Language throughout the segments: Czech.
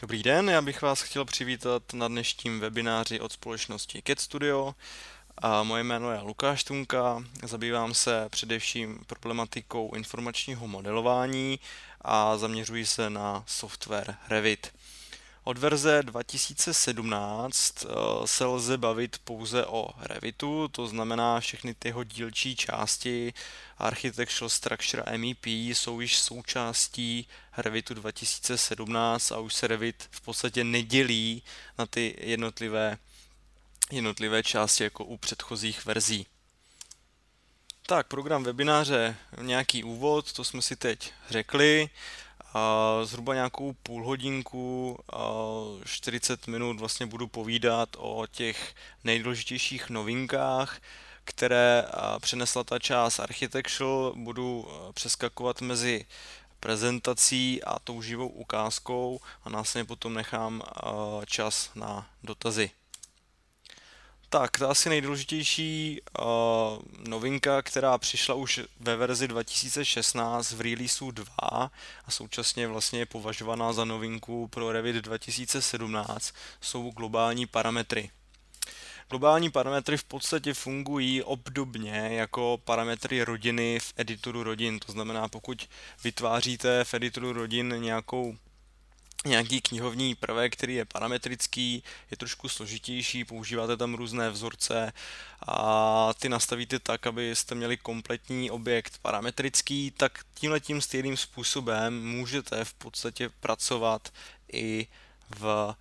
Dobrý den, já bych vás chtěl přivítat na dnešním webináři od společnosti CAD Studio. A moje jméno je Lukáš Tunka, zabývám se především problematikou informačního modelování a zaměřuji se na software Revit. Od verze 2017 se lze bavit pouze o Revitu, to znamená všechny ty jeho dílčí části, Architectural Structure MEP jsou již součástí Revitu 2017 a už se Revit v podstatě nedělí na ty jednotlivé části jako u předchozích verzí. Tak, program webináře, nějaký úvod, to jsme si teď řekli. Zhruba nějakou půl hodinku, 40 minut vlastně budu povídat o těch nejdůležitějších novinkách, které přinesla ta část Architectural. Budu přeskakovat mezi prezentací a tou živou ukázkou a následně potom nechám čas na dotazy. Tak, ta asi nejdůležitější novinka, která přišla už ve verzi 2016 v releaseu 2 a současně vlastně je považovaná za novinku pro Revit 2017, jsou globální parametry. Globální parametry v podstatě fungují obdobně jako parametry rodiny v editoru rodin. To znamená, pokud vytváříte v editoru rodin nějaký knihovní prvek, který je parametrický, je trošku složitější, používáte tam různé vzorce a ty nastavíte tak, abyste měli kompletní objekt parametrický, tak tímhletím stejným způsobem můžete v podstatě pracovat i ve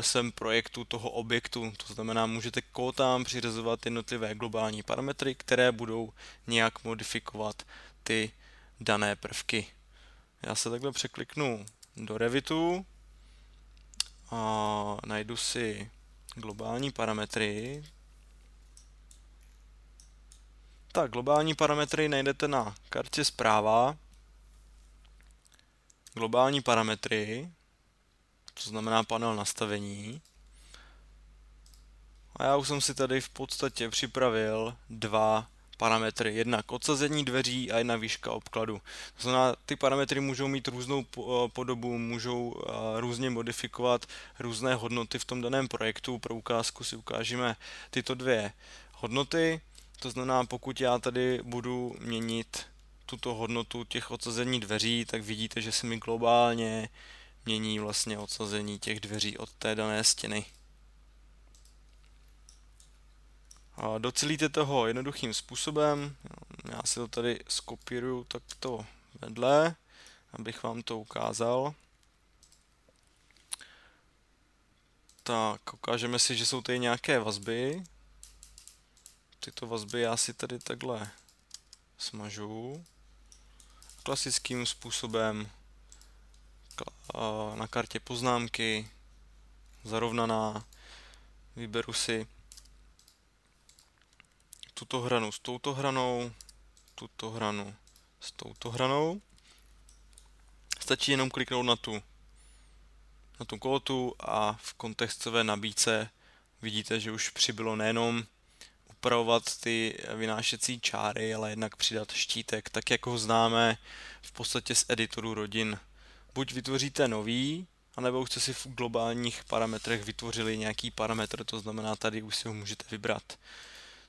svém projektu toho objektu. To znamená, můžete kódám přiřazovat jednotlivé globální parametry, které budou nějak modifikovat ty dané prvky. Já se takhle překliknu do Revitu a najdu si globální parametry. Tak, globální parametry najdete na kartě zpráva. Globální parametry, to znamená panel nastavení. A já už jsem si tady v podstatě připravil dva parametry, jednak odsazení dveří a jedna výška obkladu. To znamená, ty parametry můžou mít různou podobu, můžou různě modifikovat různé hodnoty v tom daném projektu. Pro ukázku si ukážeme tyto dvě hodnoty. To znamená, pokud já tady budu měnit tuto hodnotu těch odsazení dveří, tak vidíte, že se mi globálně mění vlastně odsazení těch dveří od té dané stěny. Docílíte toho jednoduchým způsobem. Já si to tady skopíruju takto vedle, abych vám to ukázal. Tak, ukážeme si, že jsou tady nějaké vazby. Tyto vazby já si tady takhle smažu. Klasickým způsobem na kartě poznámky, zarovnaná. Vyberu si tuto hranu s touto hranou, tuto hranu s touto hranou. Stačí jenom kliknout na tu kótu a v kontextové nabídce vidíte, že už přibylo nejenom upravovat ty vynášecí čáry, ale jednak přidat štítek, tak jak ho známe v podstatě z editoru rodin. Buď vytvoříte nový, anebo už jste si v globálních parametrech vytvořili nějaký parametr, to znamená, tady už si ho můžete vybrat.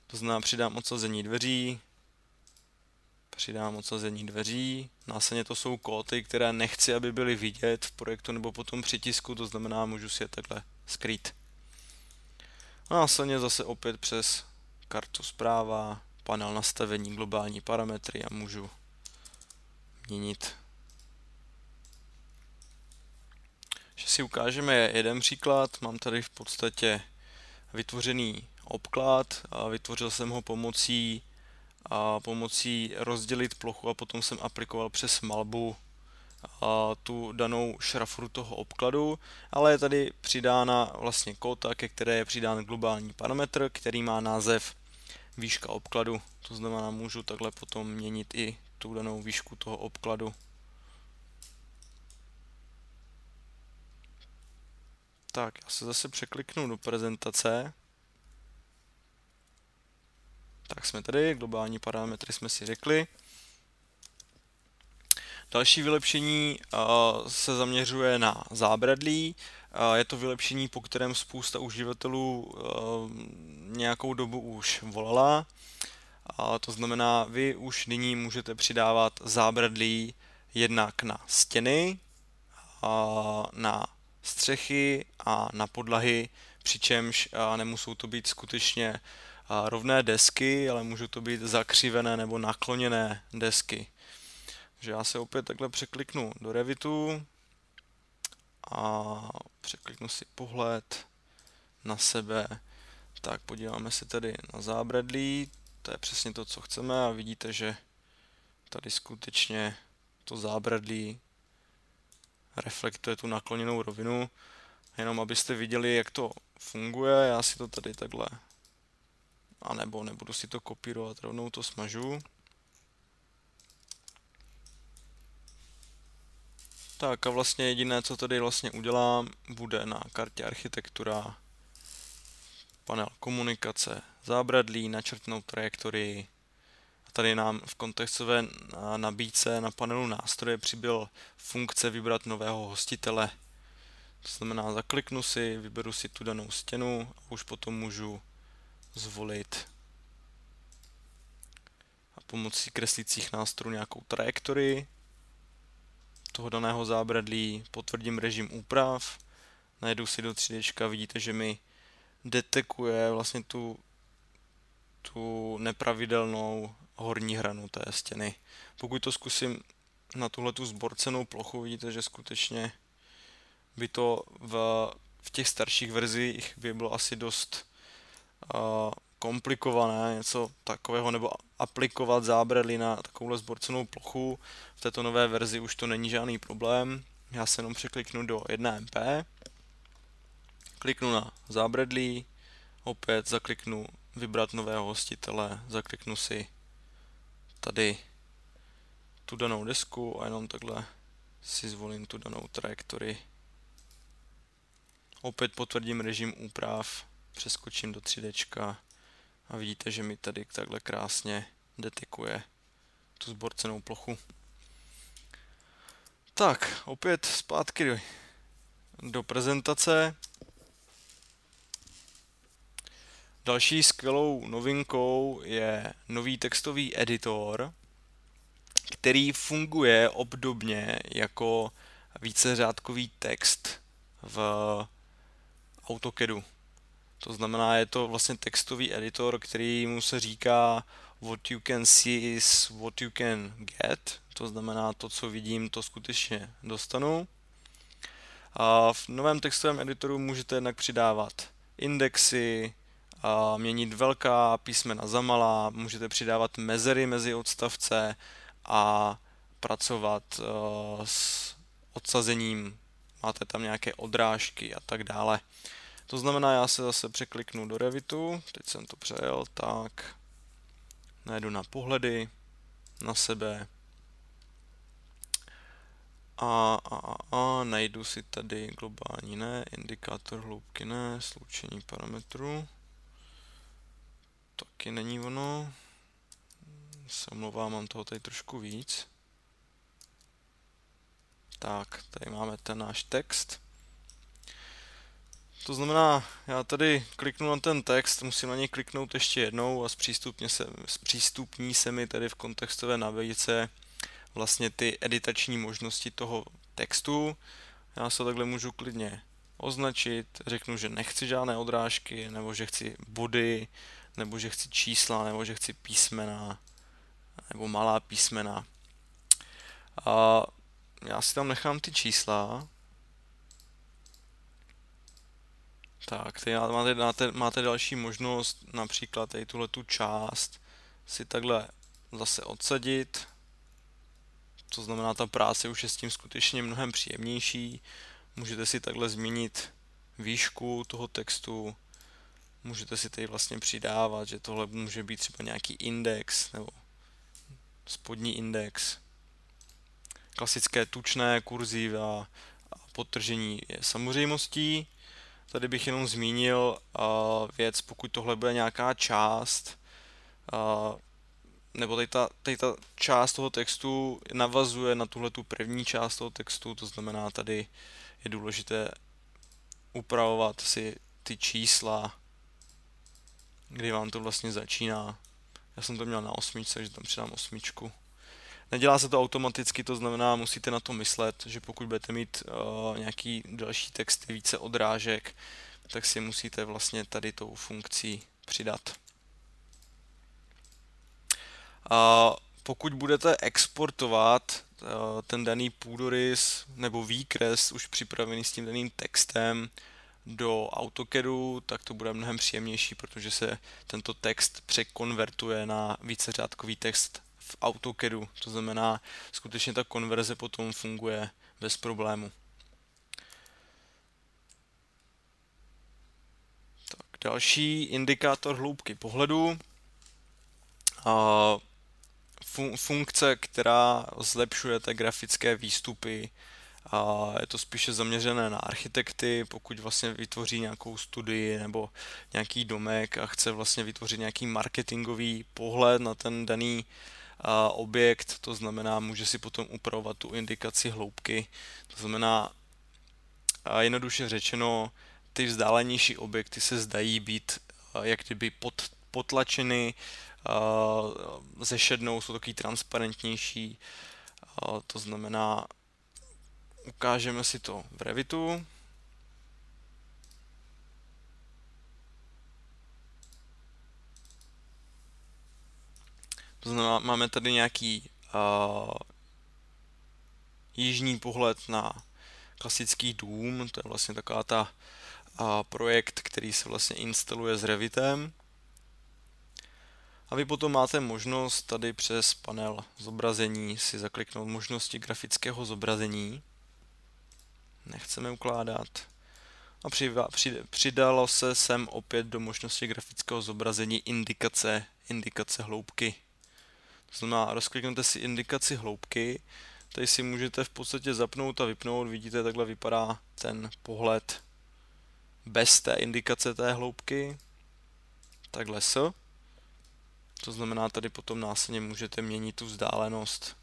To znamená, přidám odsazení dveří, následně to jsou kóty, které nechci, aby byly vidět v projektu nebo potom při tisku, to znamená, můžu si je takhle skrýt. A následně zase opět přes kartu zpráva, panel nastavení, globální parametry a můžu měnit. Že si ukážeme jeden příklad, mám tady v podstatě vytvořený obklad a vytvořil jsem ho pomocí rozdělit plochu a potom jsem aplikoval přes malbu tu danou šrafuru toho obkladu, ale je tady přidána vlastně kóta, ke které je přidán globální parametr, který má název výška obkladu. To znamená, můžu takhle potom měnit i tu danou výšku toho obkladu. Tak, já se zase překliknu do prezentace. Tak jsme tady, globální parametry jsme si řekli. Další vylepšení se zaměřuje na zábradlí. Je to vylepšení, po kterém spousta uživatelů nějakou dobu už volala. To znamená, vy už nyní můžete přidávat zábradlí jednak na stěny, na střechy a na podlahy, přičemž nemusou to být skutečně rovné desky, ale můžou to být zakřivené nebo nakloněné desky. Takže já se opět takhle překliknu do Revitu a překliknu si pohled na sebe. Tak podíváme se tady na zábradlí, to je přesně to, co chceme a vidíte, že tady skutečně to zábradlí reflektuje tu nakloněnou rovinu. Jenom abyste viděli, jak to funguje, já si to tady takhle, anebo nebudu si to kopírovat, rovnou to smažu. Tak a vlastně jediné, co tady vlastně udělám, bude na kartě architektura, panel komunikace, zábradlí, načrtnout trajektorii. A tady nám v kontextové nabídce na panelu nástroje přibyl funkce vybrat nového hostitele. To znamená, zakliknu si, vyberu si tu danou stěnu a už potom můžu zvolit a pomocí kreslicích nástrojů nějakou trajektorii toho daného zábradlí, potvrdím režim úprav, najdu si do 3D, vidíte, že mi detekuje vlastně tu nepravidelnou horní hranu té stěny. Pokud to zkusím na tuhletu zborcenou plochu, vidíte, že skutečně by to v těch starších verzích by bylo asi dost komplikované něco takového, nebo aplikovat zábradlí na takovouhle zborcenou plochu. V této nové verzi už to není žádný problém. Já se jenom překliknu do 1MP, kliknu na zábradlí, opět zakliknu vybrat nového hostitele, zakliknu si tady tu danou desku a jenom takhle si zvolím tu danou trajektorii. Opět potvrdím režim úprav, přeskočím do 3D a vidíte, že mi tady takhle krásně detekuje tu zborcenou plochu. Tak, opět zpátky do prezentace. Další skvělou novinkou je nový textový editor, který funguje obdobně jako víceřádkový text v AutoCADu. To znamená, je to vlastně textový editor, který mu se říká what you can see is what you can get. To znamená, to, co vidím, to skutečně dostanu. A v novém textovém editoru můžete jednak přidávat indexy, měnit velká písmena za malá, můžete přidávat mezery mezi odstavce a pracovat s odsazením, máte tam nějaké odrážky a tak dále. To znamená, já se zase překliknu do Revitu, teď jsem to přejel, tak najdu na pohledy, na sebe a najdu si tady globální ne, indikátor hloubky ne, sloučení parametrů. Taky není ono. Se omlouvám, mám toho tady trošku víc. Tak, tady máme ten náš text. To znamená, já tady kliknu na ten text, musím na něj kliknout ještě jednou a zpřístupní se mi tady v kontextové nabídce vlastně ty editační možnosti toho textu. Já se takhle můžu klidně označit, řeknu, že nechci žádné odrážky, nebo že chci body, nebo že chci čísla, nebo že chci písmena, nebo malá písmena. A já si tam nechám ty čísla. Tak, tady máte další možnost, například tady tuhletu část si takhle zase odsadit. To znamená, ta práce už je s tím skutečně mnohem příjemnější. Můžete si takhle změnit výšku toho textu. Můžete si tady vlastně přidávat, že tohle může být třeba nějaký index nebo spodní index. Klasické tučné kurziva a podtržení je samozřejmostí. Tady bych jenom zmínil věc, pokud tohle bude nějaká část, nebo tady ta část toho textu navazuje na tuhle tu první část toho textu, to znamená, tady je důležité upravovat si ty čísla, kdy vám to vlastně začíná. Já jsem to měl na 8, takže tam přidám 8. Nedělá se to automaticky, to znamená, musíte na to myslet, že pokud budete mít nějaký další texty, více odrážek, tak si musíte vlastně tady tou funkcí přidat. A pokud budete exportovat ten daný půdorys nebo výkres už připravený s tím daným textem do AutoCADu, tak to bude mnohem příjemnější, protože se tento text překonvertuje na víceřádkový text v AutoCADu. To znamená, skutečně ta konverze potom funguje bez problému. Tak, další indikátor hloubky pohledu. Funkce, která zlepšuje ty grafické výstupy. A je to spíše zaměřené na architekty, pokud vlastně vytvoří nějakou studii nebo nějaký domek a chce vlastně vytvořit nějaký marketingový pohled na ten daný objekt, to znamená, může si potom upravovat tu indikaci hloubky, to znamená, jednoduše řečeno, ty vzdálenější objekty se zdají být jak kdyby potlačeny, zešednou, jsou takový transparentnější, to znamená, ukážeme si to v Revitu. To znamená, máme tady nějaký jižní pohled na klasický dům, to je vlastně taková ta projekt, který se vlastně instaluje s Revitem. A vy potom máte možnost tady přes panel zobrazení si zakliknout možnosti grafického zobrazení. Nechceme ukládat. A přidalo se sem opět do možnosti grafického zobrazení indikace hloubky. To znamená, rozkliknete si indikaci hloubky, tady si můžete v podstatě zapnout a vypnout, vidíte, takhle vypadá ten pohled bez té indikace té hloubky. Takhle s. To znamená, tady potom následně můžete měnit tu vzdálenost,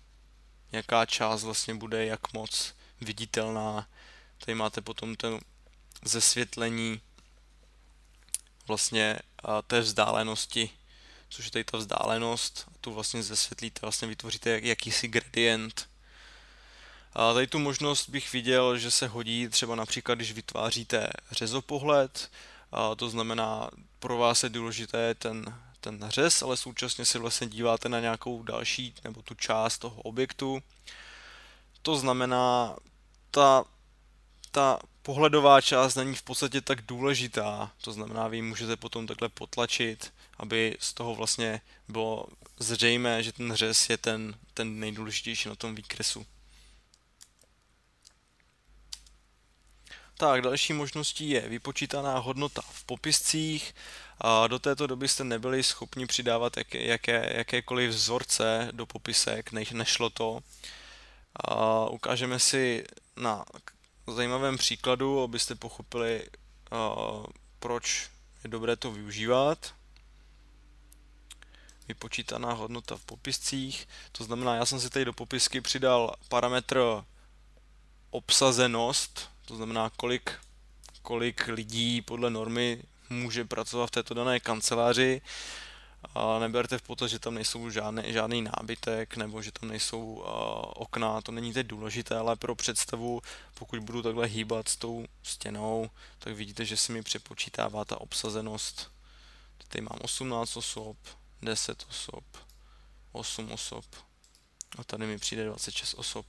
jaká část vlastně bude jak moc viditelná. Tady máte potom ten zesvětlení vlastně té vzdálenosti, což je tady ta vzdálenost, tu vlastně zesvětlíte, vlastně vytvoříte jakýsi gradient. A tady tu možnost bych viděl, že se hodí třeba například, když vytváříte řezopohled, to znamená, pro vás je důležité ten řez, ale současně si vlastně díváte na nějakou další nebo tu část toho objektu. To znamená, ta pohledová část není v podstatě tak důležitá, to znamená, vy můžete potom takhle potlačit, aby z toho vlastně bylo zřejmé, že ten řez je ten nejdůležitější na tom výkresu. Tak, další možností je vypočítaná hodnota v popiscích. A do této doby jste nebyli schopni přidávat jakékoliv vzorce do popisek, nešlo to. A ukážeme si na zajímavém příkladu, abyste pochopili, proč je dobré to využívat. Vypočítaná hodnota v popiscích, to znamená, já jsem si tady do popisky přidal parametr obsazenost, to znamená, kolik lidí podle normy může pracovat v této dané kanceláři. A neberte v potaz, že tam nejsou žádný nábytek nebo že tam nejsou okna, to není teď důležité, ale pro představu, pokud budu takhle hýbat s tou stěnou, tak vidíte, že se mi přepočítává ta obsazenost. Tady mám 18 osob, 10 osob, 8 osob a tady mi přijde 26 osob.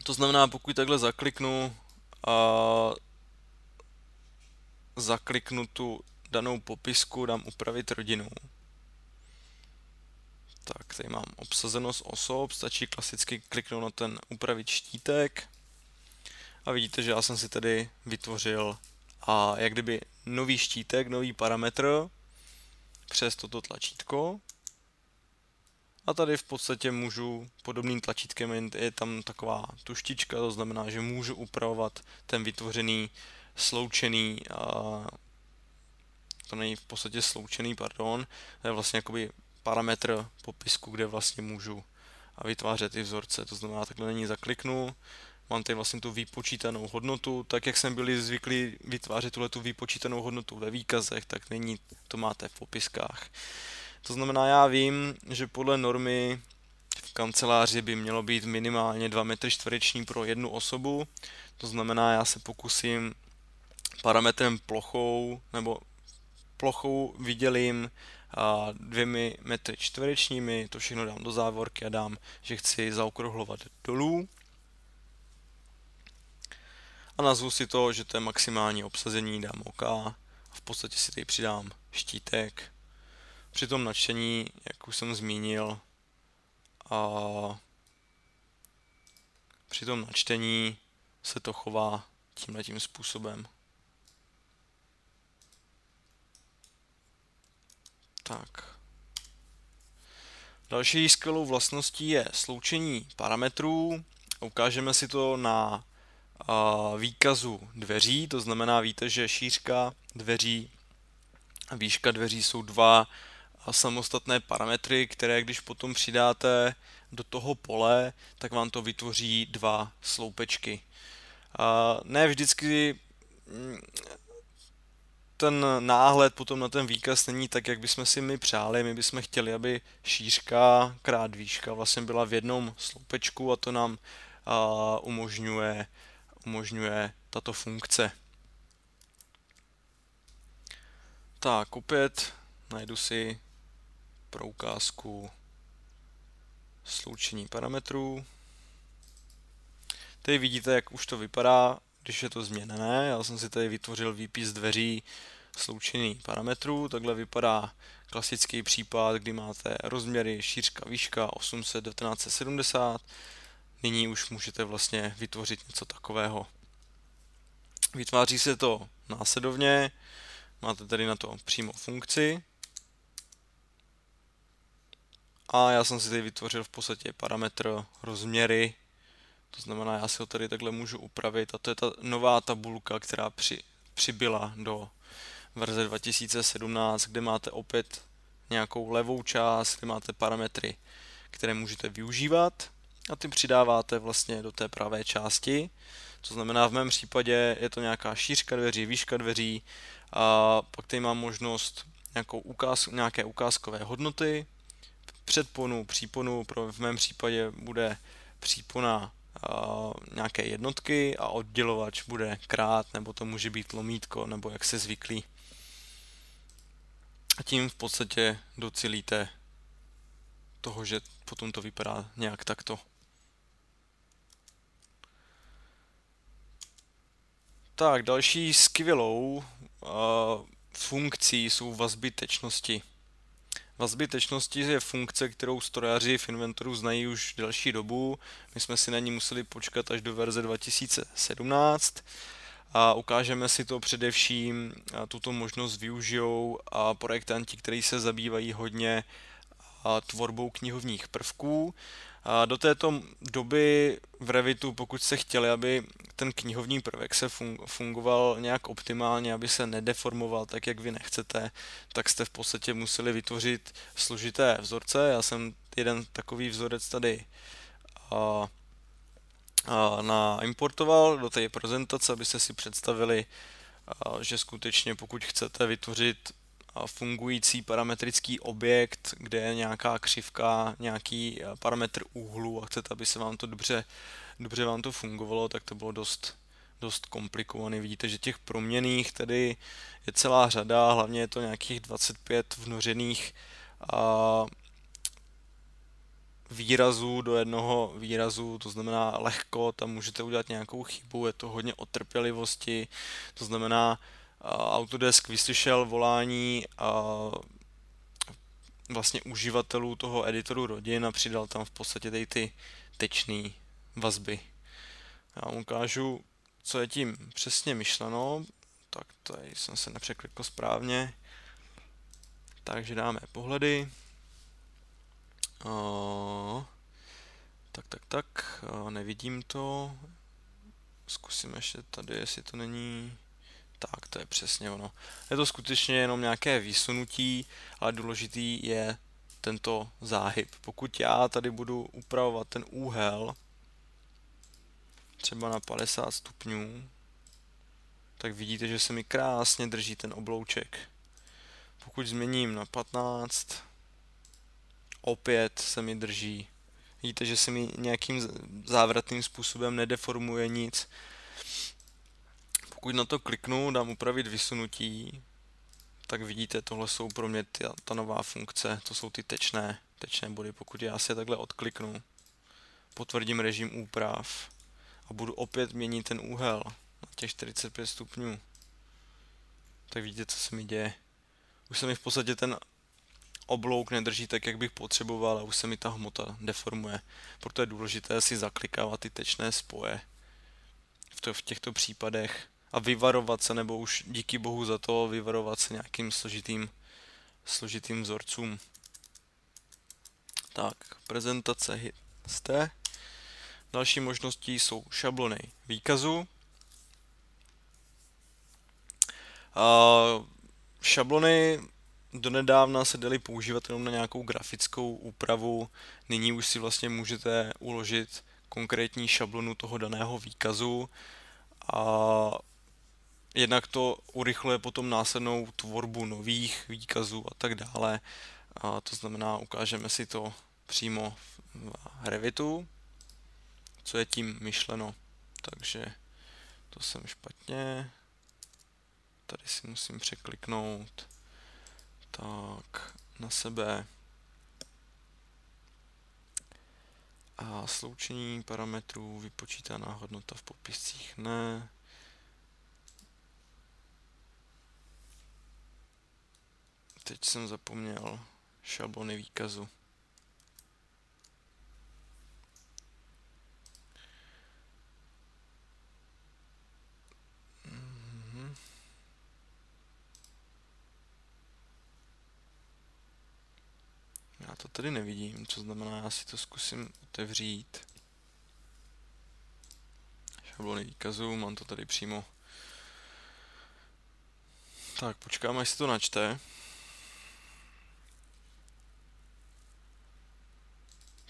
To znamená, pokud takhle zakliknu tu danou popisku, dám upravit rodinu. Tak, tady mám obsazenost osob, stačí klasicky kliknout na ten upravit štítek a vidíte, že já jsem si tady vytvořil jak kdyby nový štítek, nový parametr přes toto tlačítko. A tady v podstatě můžu podobným tlačítkem, je tam taková tuštička, to znamená, že můžu upravovat ten vytvořený sloučený, to není v podstatě sloučený, pardon, to je vlastně jakoby parametr popisku, kde vlastně můžu vytvářet ty vzorce. To znamená, takhle na ní zakliknu, mám tady vlastně tu vypočítanou hodnotu, tak jak jsem byli zvyklí vytvářet tu vypočítanou hodnotu ve výkazech, tak nyní to máte v popiskách. To znamená, já vím, že podle normy v kanceláři by mělo být minimálně 2 metry čtvereční pro jednu osobu. To znamená, já se pokusím parametrem plochou vydělím 2 metry čtverečními, to všechno dám do závorky a dám, že chci zaokrouhlovat dolů. A nazvu si to, že to je maximální obsazení, dám OK a v podstatě si tady přidám štítek. Při tom načtení, jak už jsem zmínil, při tom načtení se to chová tímhletím způsobem. Tak. Další skvělou vlastností je sloučení parametrů. Ukážeme si to na výkazu dveří, to znamená, víte, že šířka dveří a výška dveří jsou dva samostatné parametry, které když potom přidáte do toho pole, tak vám to vytvoří dva sloupečky. Ne vždycky ten náhled potom na ten výkaz není tak, jak bychom si my přáli. My bychom chtěli, aby šířka krát výška vlastně byla v jednom sloupečku a to nám umožňuje tato funkce. Tak, opět najdu si pro ukázku sloučení parametrů. Tady vidíte, jak už to vypadá, když je to změněné. Já jsem si tady vytvořil výpis dveří sloučení parametrů. Takhle vypadá klasický případ, kdy máte rozměry šířka výška 800 1970. Nyní už můžete vlastně vytvořit něco takového. Vytváří se to následovně. Máte tady na to přímo funkci. A já jsem si tady vytvořil v podstatě parametr rozměry. To znamená, já si ho tady takhle můžu upravit a to je ta nová tabulka, která přibyla do verze 2017, kde máte opět nějakou levou část, kde máte parametry, které můžete využívat a ty přidáváte vlastně do té pravé části. To znamená, v mém případě je to nějaká šířka dveří, výška dveří a pak tady mám možnost nějaké ukázkové hodnoty, předponu, příponu, v mém případě bude přípona nějaké jednotky a oddělovač bude krát, nebo to může být lomítko, nebo jak se zvyklí. A tím v podstatě docílíte toho, že potom to vypadá nějak takto. Tak, další skvělou funkcí jsou vazby tečnosti. Vazby tečnosti je funkce, kterou strojaři v Inventoru znají už delší dobu. My jsme si na ní museli počkat až do verze 2017 a ukážeme si to především. Tuto možnost využijou projektanti, kteří se zabývají hodně tvorbou knihovních prvků. Do této doby v Revitu, pokud jste chtěli, aby ten knihovní prvek se fungoval nějak optimálně, aby se nedeformoval tak, jak vy nechcete, tak jste v podstatě museli vytvořit složité vzorce. Já jsem jeden takový vzorec tady naimportoval do té prezentace, abyste si představili, že skutečně pokud chcete vytvořit fungující parametrický objekt, kde je nějaká křivka, nějaký parametr úhlu a chcete, aby se vám to dobře vám to fungovalo, tak to bylo dost komplikované. Vidíte, že těch proměnných tady je celá řada, hlavně je to nějakých 25 vnořených výrazů do jednoho výrazu, to znamená lehko, tam můžete udělat nějakou chybu, je to hodně o trpělivosti, to znamená Autodesk vyslyšel volání vlastně uživatelů toho editoru rodin a přidal tam v podstatě tady ty tečné vazby. Já vám ukážu, co je tím přesně myšleno, tak tady jsem se nepřeklikl správně, takže dáme pohledy. Tak, nevidím to, zkusím ještě tady, jestli to není, tak to je přesně ono. Je to skutečně jenom nějaké vysunutí, ale důležitý je tento záhyb. Pokud já tady budu upravovat ten úhel třeba na 50 stupňů, tak vidíte, že se mi krásně drží ten oblouček. Pokud změním na 15, opět se mi drží. Vidíte, že se mi nějakým závratným způsobem nedeformuje nic. Pokud na to kliknu, dám upravit vysunutí, tak vidíte, tohle jsou pro mě ta nová funkce, to jsou ty tečné body. Pokud já si je takhle odkliknu, potvrdím režim úprav a budu opět měnit ten úhel na těch 45 stupňů, tak vidíte, co se mi děje. Už se mi v podstatě ten oblouk nedrží tak, jak bych potřeboval, a už se mi ta hmota deformuje. Proto je důležité si zaklikávat ty tečné spoje v těchto případech a vyvarovat se, nebo už díky bohu za to, vyvarovat se nějakým složitým vzorcům. Tak, prezentace jste. Další možností jsou šablony výkazu. Šablony donedávna se daly používat jenom na nějakou grafickou úpravu. Nyní už si vlastně můžete uložit konkrétní šablonu toho daného výkazu a jednak to urychluje potom následnou tvorbu nových výkazů a tak dále. A to znamená, ukážeme si to přímo v Revitu, co je tím myšleno. Takže to jsem špatně. Tady si musím překliknout. Tak, na sebe. A sloučení parametrů, vypočítaná hodnota v popiscích ne. Teď jsem zapomněl šablony výkazu. Já to tady nevidím, co znamená, já si to zkusím otevřít. Šablony výkazu, mám to tady přímo. Tak, počkáme, až se to načte.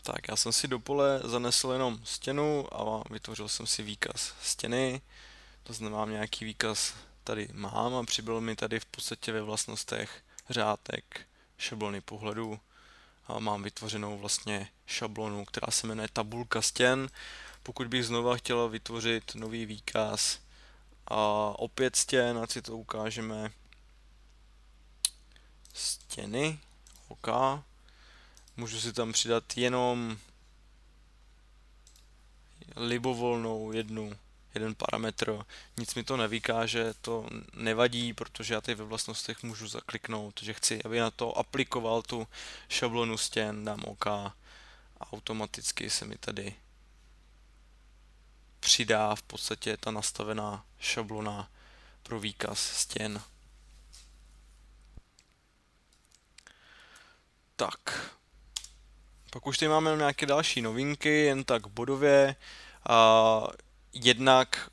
Tak, já jsem si do pole zanesl jenom stěnu a vytvořil jsem si výkaz stěny. To znamená, nějaký výkaz tady mám a přibyl mi tady v podstatě ve vlastnostech řádek šablony pohledu. A mám vytvořenou vlastně šablonu, která se jmenuje tabulka stěn. Pokud bych znova chtěl vytvořit nový výkaz a opět stěn, ať si to ukážeme, stěny, OK. Můžu si tam přidat jenom libovolnou jeden parametr. Nic mi to nevykáže, to nevadí, protože já tady ve vlastnostech můžu zakliknout, že chci, aby na to aplikoval tu šablonu stěn, dám OK a automaticky se mi tady přidá v podstatě ta nastavená šablona pro výkaz stěn. Tak, pak už tady máme nějaké další novinky, jen tak bodově. Jednak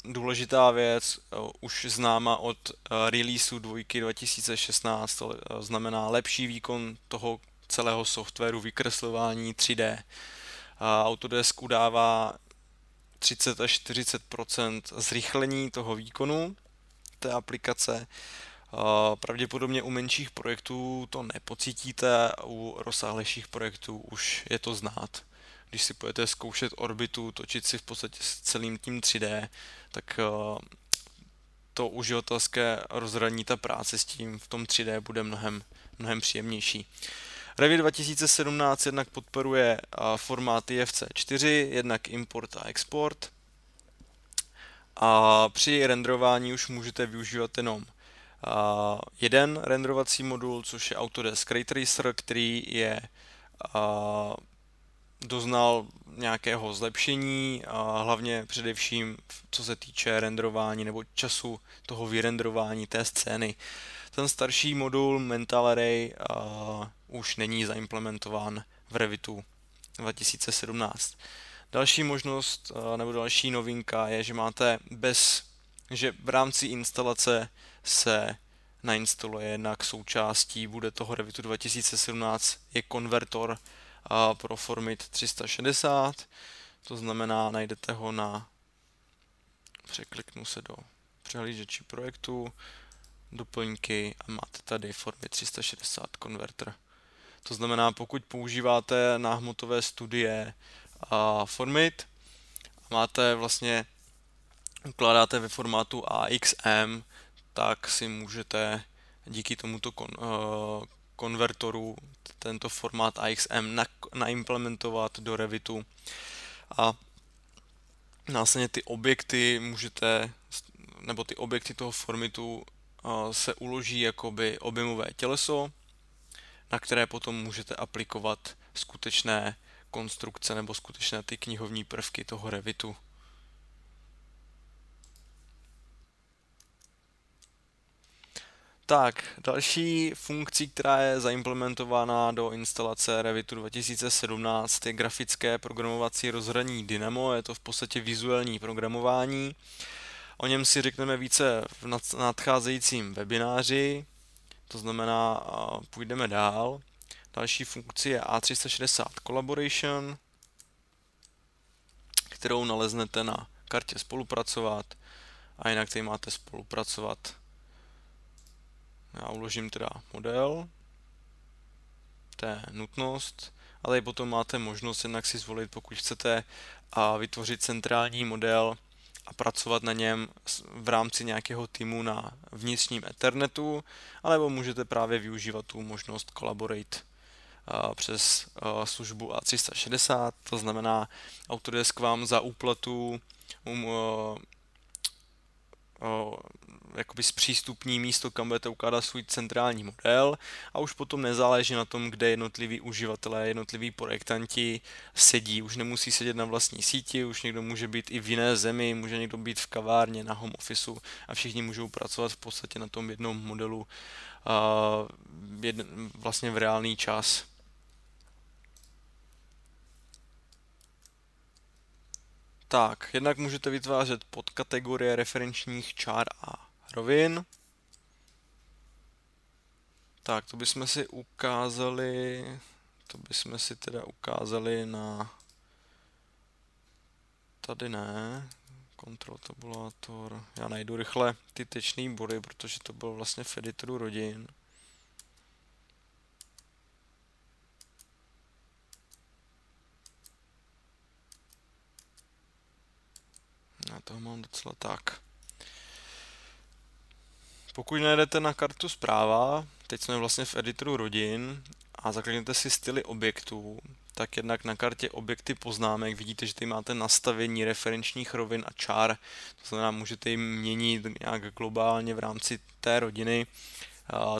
důležitá věc, už známa od releaseu 2 2016, to znamená lepší výkon toho celého softwaru vykreslování 3D. Autodesk udává 30 až 40% zrychlení toho výkonu té aplikace. Pravděpodobně u menších projektů to nepocítíte, u rozsáhlejších projektů už je to znát. Když si budete zkoušet orbitu, točit si v podstatě s celým tím 3D, tak to uživatelské rozhraní, ta práce s tím v tom 3D bude mnohem příjemnější. Revit 2017 jednak podporuje formáty FC4, jednak import a export. A při renderování už můžete využívat jenom jeden renderovací modul, což je Autodesk Ray Tracer, který je doznal nějakého zlepšení, a hlavně především co se týče renderování nebo času toho vyrenderování té scény. Ten starší modul Mental Array už není zaimplementován v Revitu 2017. Další možnost nebo další novinka je, že že v rámci instalace se nainstaluje, jednak součástí bude toho Revitu 2017 je konvertor pro Formit 360, to znamená, najdete ho překliknu se do přehlížeči projektu, doplňky a máte tady Formit 360 konverter. To znamená, pokud používáte na hmotové studie Formit a máte vlastně, ukládáte ve formátu AXM, tak si můžete díky tomuto konvertoru tento formát AXM naimplementovat do Revitu a následně ty objekty můžete, nebo ty objekty toho Formitu se uloží jakoby objemové těleso, na které potom můžete aplikovat skutečné konstrukce nebo skutečné ty knihovní prvky toho Revitu. Tak, další funkcí, která je zaimplementována do instalace Revitu 2017, je grafické programovací rozhraní Dynamo, je to v podstatě vizuální programování. O něm si řekneme více v nadcházejícím webináři, to znamená, půjdeme dál. Další funkce je A360 Collaboration, kterou naleznete na kartě spolupracovat a jinak tady máte spolupracovat. Já uložím teda model, to je nutnost, a tady potom máte možnost jednak si zvolit, pokud chcete vytvořit centrální model a pracovat na něm v rámci nějakého týmu na vnitřním Ethernetu, anebo můžete právě využívat tu možnost Collaborate přes službu A360, to znamená Autodesk vám za úplatu jakoby zpřístupní místo, kam budete ukládat svůj centrální model a už potom nezáleží na tom, kde jednotliví uživatelé, jednotliví projektanti sedí. Už nemusí sedět na vlastní síti, už někdo může být i v jiné zemi, může někdo být v kavárně, na home officeu a všichni můžou pracovat v podstatě na tom jednom modelu vlastně v reálný čas. Tak, jednak můžete vytvářet podkategorie referenčních čár a rovin. Tak, to bychom si ukázali na... Tady ne, kontrol tabulátor, já najdu rychle ty tečné body, protože to bylo vlastně v editoru rodin. Já toho mám docela tak. Pokud najdete na kartu zpráva, teď jsme vlastně v editoru rodin a zakliknete si styly objektů, tak jednak na kartě objekty poznámek vidíte, že tady máte nastavení referenčních rovin a čár, to znamená, můžete jim měnit nějak globálně v rámci té rodiny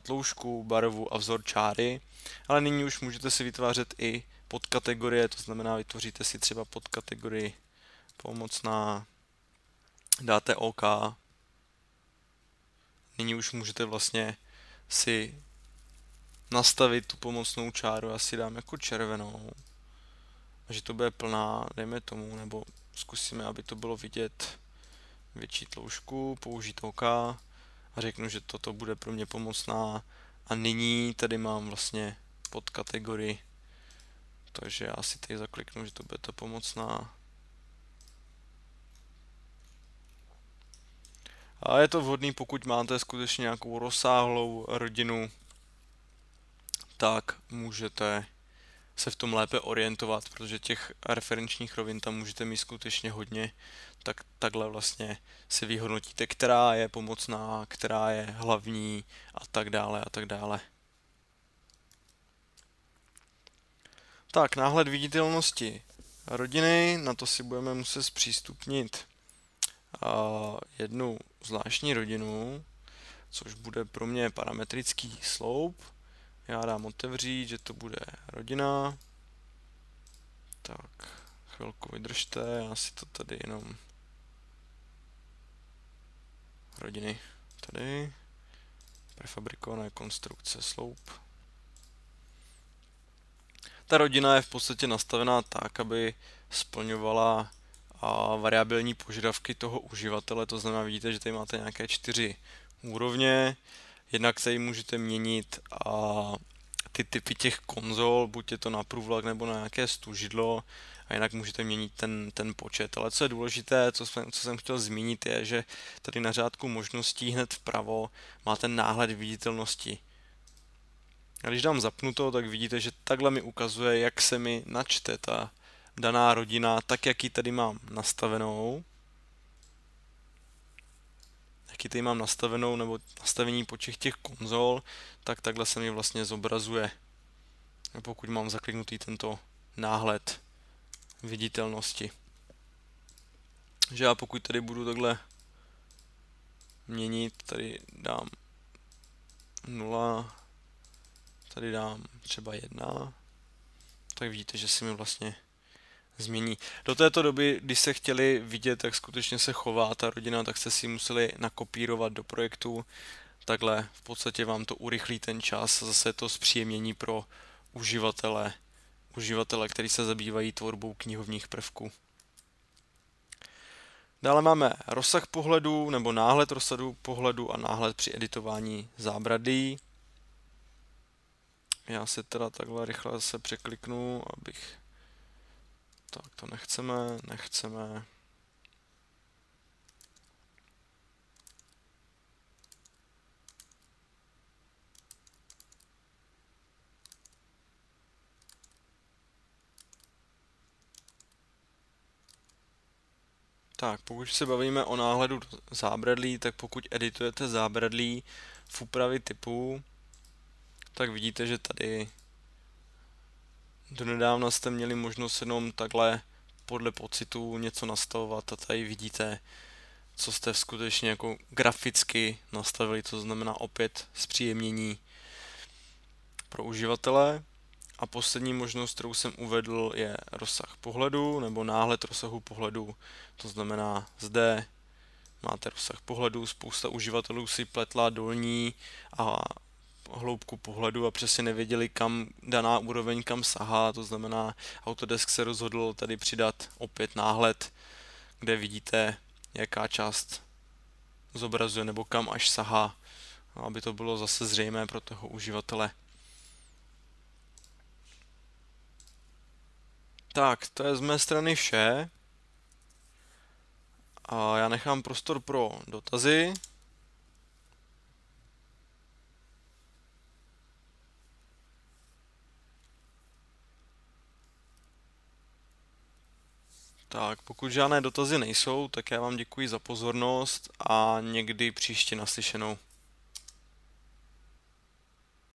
tloušku, barvu a vzor čáry, ale nyní už můžete si vytvářet i podkategorie, to znamená, vytvoříte si třeba podkategorii pomocná, dáte OK. Nyní už můžete vlastně si nastavit tu pomocnou čáru, já si dám jako červenou, že to bude plná, dejme tomu, nebo zkusíme, aby to bylo vidět větší tloušku, použít OK a řeknu, že toto bude pro mě pomocná a nyní tady mám vlastně podkategorii, takže já si tady zakliknu, že to bude to pomocná. A je to vhodný, pokud máte skutečně nějakou rozsáhlou rodinu, tak můžete se v tom lépe orientovat, protože těch referenčních rovin tam můžete mít skutečně hodně, tak takhle vlastně si vyhodnotíte, která je pomocná, která je hlavní a tak dále a tak dále. Tak, náhled viditelnosti rodiny, na to si budeme muset zpřístupnit jednu zvláštní rodinu, což bude pro mě parametrický sloup. Já dám otevřít, že to bude rodina. Tak, chvilku vydržte, já si to tady jenom... Rodiny, tady. Prefabrikované konstrukce, sloup. Ta rodina je v podstatě nastavená tak, aby splňovala variabilní požadavky toho uživatele, to znamená, vidíte, že tady máte nějaké 4 úrovně. Jednak se jí můžete měnit ty typy těch konzol, buď je to na průvlak nebo na nějaké stužidlo, a jinak můžete měnit ten počet. Ale co je důležité, co jsem chtěl zmínit, je, že tady na řádku možností hned vpravo máte náhled viditelnosti. A když dám zapnuto, tak vidíte, že takhle mi ukazuje, jak se mi načte ta daná rodina, tak jak ji tady mám nastavenou. Jak ji tady mám nastavenou, nebo nastavení počet těch konzol, tak takhle se mi vlastně zobrazuje, pokud mám zakliknutý tento náhled viditelnosti. Že já pokud tady budu takhle měnit, tady dám 0, tady dám třeba 1, tak vidíte, že se mi vlastně změní. Do této doby, když se chtěli vidět, jak skutečně se chová ta rodina, tak jste si museli nakopírovat do projektu. Takhle v podstatě vám to urychlí ten čas, zase je to zpříjemnění pro uživatele, kteří se zabývají tvorbou knihovních prvků. Dále máme rozsah pohledu nebo náhled rozsahu pohledu a náhled při editování zábradlí. Já se teda takhle rychle zase překliknu, abych... Tak to nechceme. Tak, pokud se bavíme o náhledu zábradlí, tak pokud editujete zábradlí v úpravě typu, tak vidíte, že tady donedávna jste měli možnost jenom takhle podle pocitu něco nastavovat a tady vidíte, co jste skutečně jako graficky nastavili, to znamená opět zpříjemnění pro uživatele. A poslední možnost, kterou jsem uvedl, je rozsah pohledu nebo náhled rozsahu pohledu. To znamená, zde máte rozsah pohledu, spousta uživatelů si pletla dolní a hloubku pohledu a přesně nevěděli, kam daná úroveň kam sahá. To znamená, Autodesk se rozhodl tady přidat opět náhled, kde vidíte, jaká část zobrazuje nebo kam až sahá, aby to bylo zase zřejmé pro toho uživatele. Tak, to je z mé strany vše. A já nechám prostor pro dotazy. Tak, pokud žádné dotazy nejsou, tak já vám děkuji za pozornost a někdy příště naslyšenou.